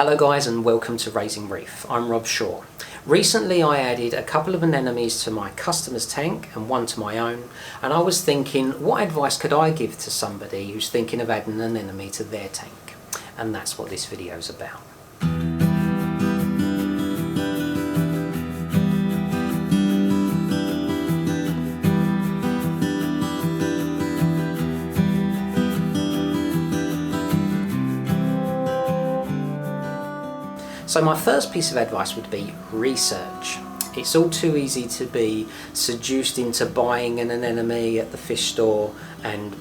Hello guys and welcome to Raising Reef. I'm Rob Shaw. Recently I added a couple of anemones to my customer's tank and one to my own, and I was thinking, what advice could I give to somebody who's thinking of adding an anemone to their tank? And that's what this video is about. So my first piece of advice would be research. It's all too easy to be seduced into buying an anemone at the fish store and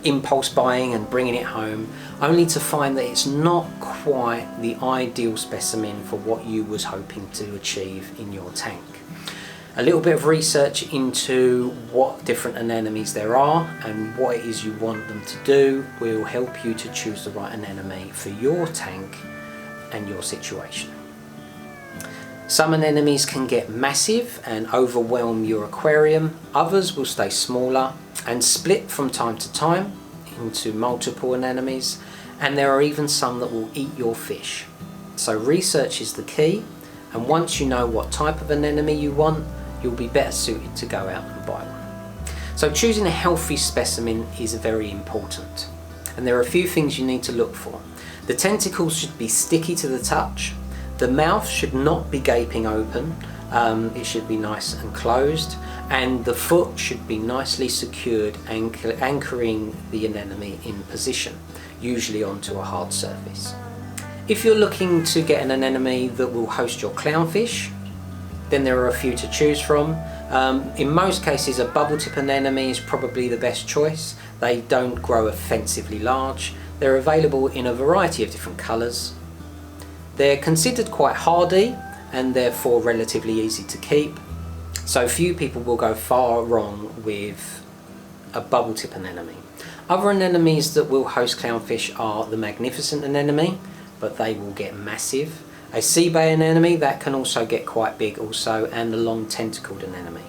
impulse buying and bringing it home, only to find that it's not quite the ideal specimen for what you was hoping to achieve in your tank. A little bit of research into what different anemones there are and what it is you want them to do will help you to choose the right anemone for your tank and your situation. Some anemones can get massive and overwhelm your aquarium. Others will stay smaller and split from time to time into multiple anemones, and there are even some that will eat your fish. So research is the key, and once you know what type of anemone you want, you'll be better suited to go out and buy one. So choosing a healthy specimen is very important, and there are a few things you need to look for. The tentacles should be sticky to the touch. The mouth should not be gaping open. It should be nice and closed. And the foot should be nicely secured, anchoring the anemone in position, usually onto a hard surface. If you're looking to get an anemone that will host your clownfish, then there are a few to choose from. In most cases, a bubble tip anemone is probably the best choice. They don't grow offensively large. They're available in a variety of different colours. They're considered quite hardy and therefore relatively easy to keep. So few people will go far wrong with a bubble tip anemone. Other anemones that will host clownfish are the magnificent anemone, but they will get massive. A sea bay anemone that can also get quite big also, and the long tentacled anemone,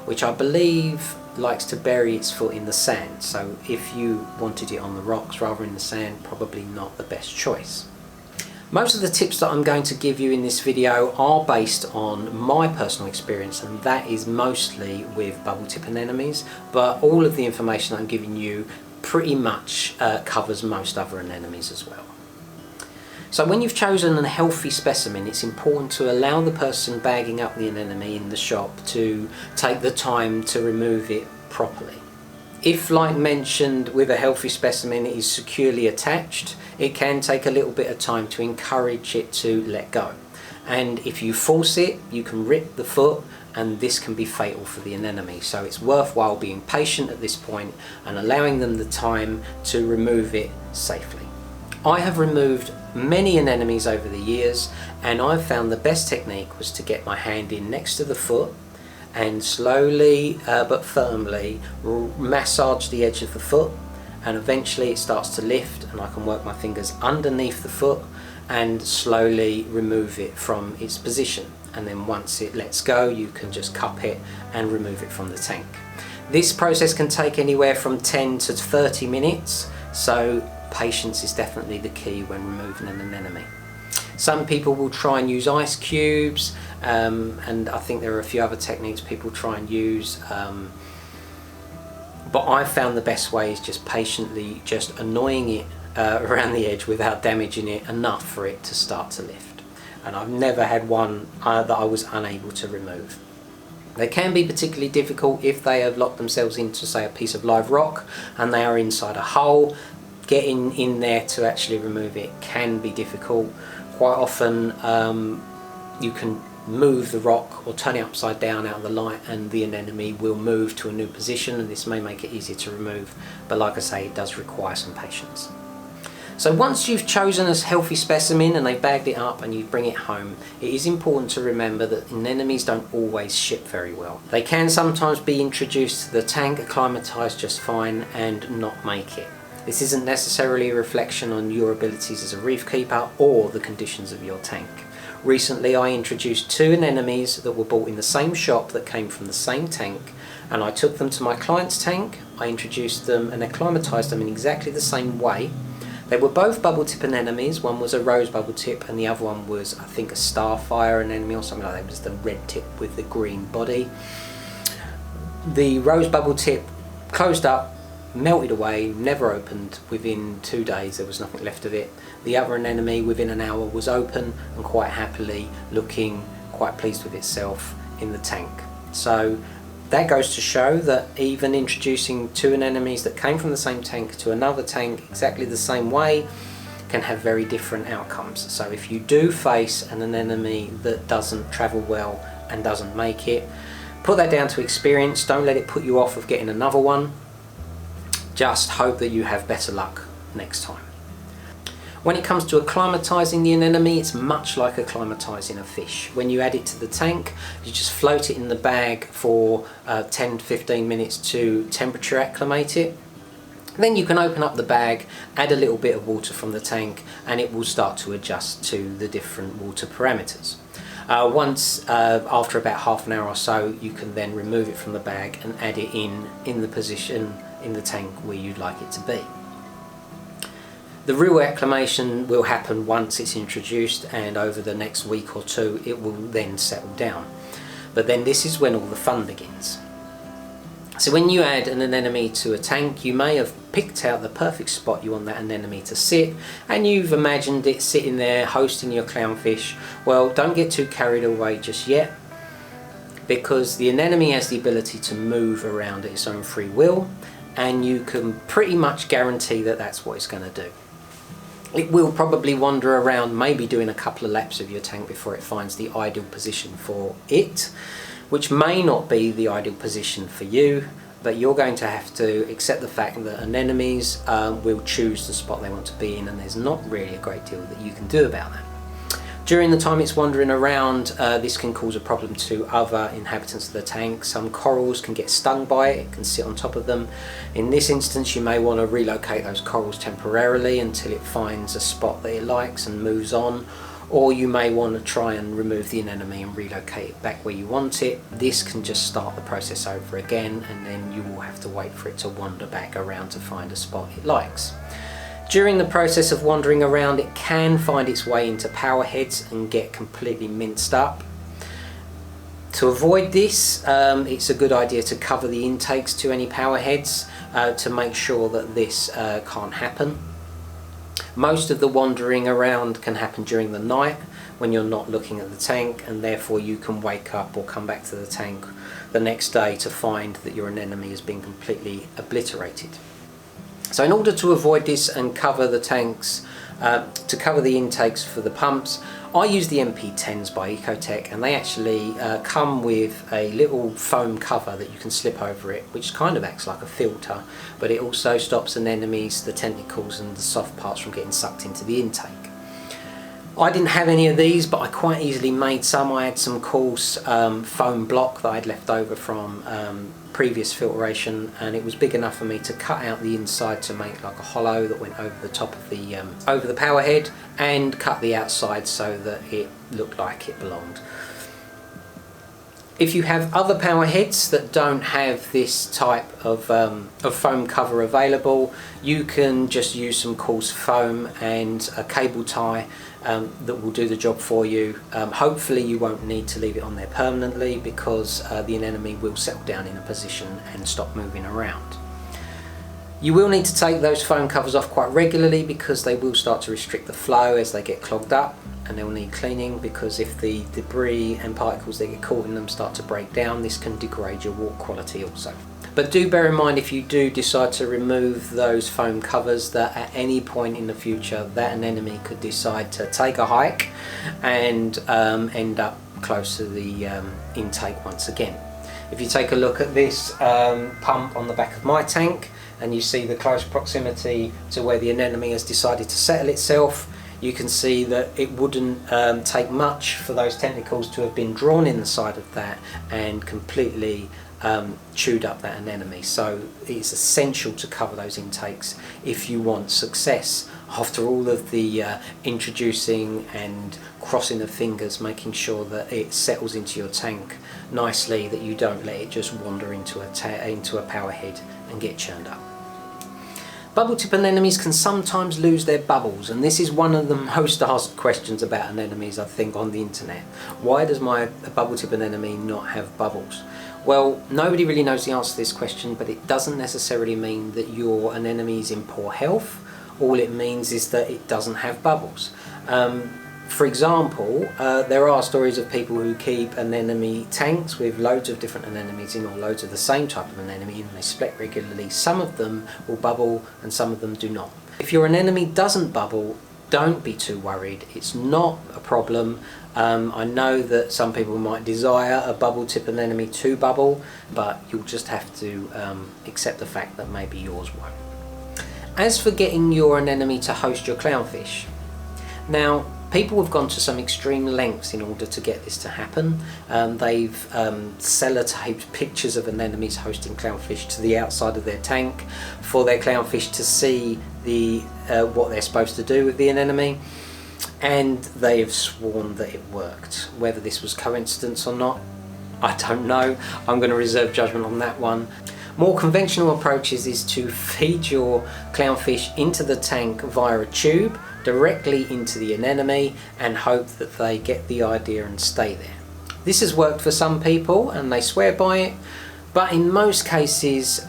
which I believe likes to bury its foot in the sand, so if you wanted it on the rocks rather than the sand, probably not the best choice. Most of the tips that I'm going to give you in this video are based on my personal experience, and that is mostly with bubble tip anemones, but all of the information I'm giving you pretty much covers most other anemones as well. So when you've chosen a healthy specimen, it's important to allow the person bagging up the anemone in the shop to take the time to remove it properly. If, like mentioned, with a healthy specimen it is securely attached, it can take a little bit of time to encourage it to let go. And if you force it, you can rip the foot, and this can be fatal for the anemone. So it's worthwhile being patient at this point and allowing them the time to remove it safely. I have removed many anemones over the years, and I've found the best technique was to get my hand in next to the foot and slowly but firmly massage the edge of the foot, and eventually it starts to lift and I can work my fingers underneath the foot and slowly remove it from its position, and then once it lets go you can just cup it and remove it from the tank. This process can take anywhere from 10 to 30 minutes, so patience is definitely the key when removing an anemone. Some people will try and use ice cubes, and I think there are a few other techniques people try and use, but I found the best way is just patiently just annoying it around the edge without damaging it enough for it to start to lift. And I've never had one that I was unable to remove. They can be particularly difficult if they have locked themselves into, say, a piece of live rock and they are inside a hole. Getting in there to actually remove it can be difficult. Quite often you can move the rock or turn it upside down out of the light and the anemone will move to a new position, and this may make it easier to remove, but like I say, it does require some patience. So once you've chosen a healthy specimen and they've bagged it up and you bring it home, it is important to remember that anemones don't always ship very well. They can sometimes be introduced to the tank, acclimatise just fine, and not make it. This isn't necessarily a reflection on your abilities as a reef keeper or the conditions of your tank. Recently I introduced two anemones that were bought in the same shop that came from the same tank, and I took them to my client's tank. I introduced them and acclimatised them in exactly the same way. They were both bubble tip anemones. One was a rose bubble tip and the other one was, I think, a starfire anemone or something like that. It was the red tip with the green body. The rose bubble tip closed up, melted away, never opened. Within 2 days there was nothing left of it. The other anemone within an hour was open and quite happily looking quite pleased with itself in the tank. So that goes to show that even introducing two anemones that came from the same tank to another tank exactly the same way can have very different outcomes. So if you do face an anemone that doesn't travel well and doesn't make it, put that down to experience. Don't let it put you off of getting another one. Just hope that you have better luck next time. When it comes to acclimatizing the anemone, it's much like acclimatizing a fish. When you add it to the tank, you just float it in the bag for 10 to 15 minutes to temperature acclimate it. Then you can open up the bag, add a little bit of water from the tank, and it will start to adjust to the different water parameters. After about half an hour or so, you can then remove it from the bag and add it in the position in the tank where you'd like it to be. The real acclimation will happen once it's introduced, and over the next week or two it will then settle down. But then this is when all the fun begins. So when you add an anemone to a tank, you may have picked out the perfect spot you want that anemone to sit, and you've imagined it sitting there hosting your clownfish. Well, don't get too carried away just yet, because the anemone has the ability to move around at its own free will, and you can pretty much guarantee that that's what it's going to do. It will probably wander around, maybe doing a couple of laps of your tank before it finds the ideal position for it, which may not be the ideal position for you, but you're going to have to accept the fact that anemones will choose the spot they want to be in, and there's not really a great deal that you can do about that. During the time it's wandering around, this can cause a problem to other inhabitants of the tank. Some corals can get stung by it, it can sit on top of them. In this instance, you may want to relocate those corals temporarily until it finds a spot that it likes and moves on, or you may want to try and remove the anemone and relocate it back where you want it. This can just start the process over again, and then you will have to wait for it to wander back around to find a spot it likes. During the process of wandering around, it can find its way into power heads and get completely minced up. To avoid this, it's a good idea to cover the intakes to any power heads to make sure that this can't happen. Most of the wandering around can happen during the night when you're not looking at the tank, and therefore you can wake up or come back to the tank the next day to find that your anemone has been completely obliterated. So in order to avoid this and cover the tanks, to cover the intakes for the pumps, I use the MP10s by Ecotech, and they actually come with a little foam cover that you can slip over it, which kind of acts like a filter, but it also stops anemones, the tentacles and the soft parts from getting sucked into the intake. I didn't have any of these, but I quite easily made some. I had some coarse foam block that I'd left over from previous filtration, and it was big enough for me to cut out the inside to make like a hollow that went over the top of the over the power head, and cut the outside so that it looked like it belonged. If you have other power heads that don't have this type of foam cover available, you can just use some coarse foam and a cable tie that will do the job for you. Hopefully you won't need to leave it on there permanently, because the anemone will settle down in a position and stop moving around. You will need to take those foam covers off quite regularly, because they will start to restrict the flow as they get clogged up, and they'll need cleaning, because if the debris and particles that get caught in them start to break down, this can degrade your water quality also. But do bear in mind, if you do decide to remove those foam covers, that at any point in the future that anemone could decide to take a hike and end up close to the intake once again. If you take a look at this pump on the back of my tank, and you see the close proximity to where the anemone has decided to settle itself, you can see that it wouldn't take much for those tentacles to have been drawn in the side of that and completely chewed up that anemone. So it's essential to cover those intakes if you want success after all of the introducing and crossing of fingers, making sure that it settles into your tank nicely, that you don't let it just wander into a power head and get churned up. Bubble tip anemones can sometimes lose their bubbles, and this is one of the most asked questions about anemones, I think, on the internet. Why does my bubble tip anemone not have bubbles? Well, nobody really knows the answer to this question, but it doesn't necessarily mean that your anemone is in poor health. All it means is that it doesn't have bubbles. For example, there are stories of people who keep anemone tanks with loads of different anemones in, or loads of the same type of anemone, and they split regularly. Some of them will bubble and some of them do not. If your anemone doesn't bubble, don't be too worried. It's not a problem. I know that some people might desire a bubble tip anemone to bubble, but you'll just have to accept the fact that maybe yours won't. As for getting your anemone to host your clownfish, now people have gone to some extreme lengths in order to get this to happen. They've sellotaped pictures of anemones hosting clownfish to the outside of their tank for their clownfish to see what they're supposed to do with the anemone, and they have sworn that it worked. Whether this was coincidence or not, I don't know. I'm going to reserve judgment on that one. More conventional approaches is to feed your clownfish into the tank via a tube directly into the anemone and hope that they get the idea and stay there. This has worked for some people and they swear by it, but in most cases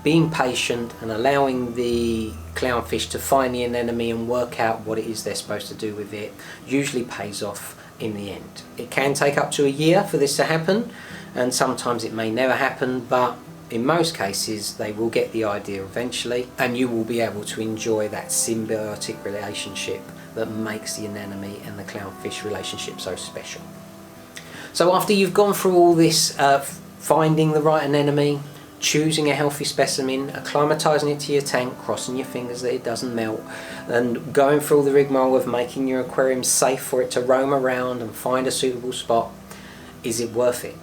being patient and allowing the clownfish to find the anemone and work out what it is they're supposed to do with it usually pays off in the end. It can take up to a year for this to happen, and sometimes it may never happen, but in most cases they will get the idea eventually, and you will be able to enjoy that symbiotic relationship that makes the anemone and the clownfish relationship so special. So after you've gone through all this finding the right anemone, choosing a healthy specimen, acclimatising it to your tank, crossing your fingers that it doesn't melt, and going through all the rigmarole of making your aquarium safe for it to roam around and find a suitable spot, is it worth it?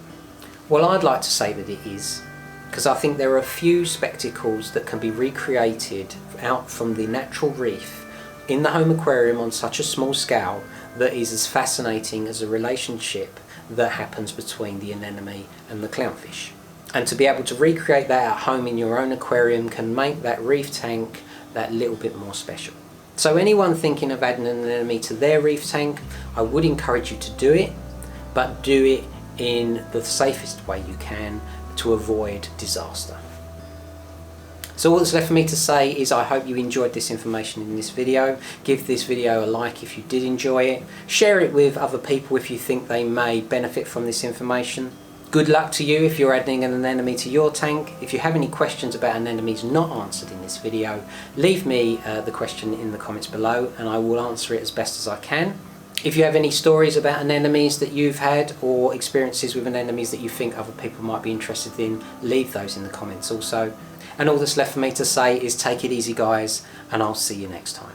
Well, I'd like to say that it is, because I think there are a few spectacles that can be recreated out from the natural reef in the home aquarium on such a small scale that is as fascinating as a relationship that happens between the anemone and the clownfish. And to be able to recreate that at home in your own aquarium can make that reef tank that little bit more special. So anyone thinking of adding an anemone to their reef tank, I would encourage you to do it, but do it in the safest way you can to avoid disaster. So all that's left for me to say is I hope you enjoyed this information in this video. Give this video a like if you did enjoy it. Share it with other people if you think they may benefit from this information. Good luck to you if you're adding an anemone to your tank. If you have any questions about anemones not answered in this video, leave me the question in the comments below and I will answer it as best as I can. If you have any stories about anemones that you've had or experiences with anemones that you think other people might be interested in, leave those in the comments also. And all that's left for me to say is take it easy guys, and I'll see you next time.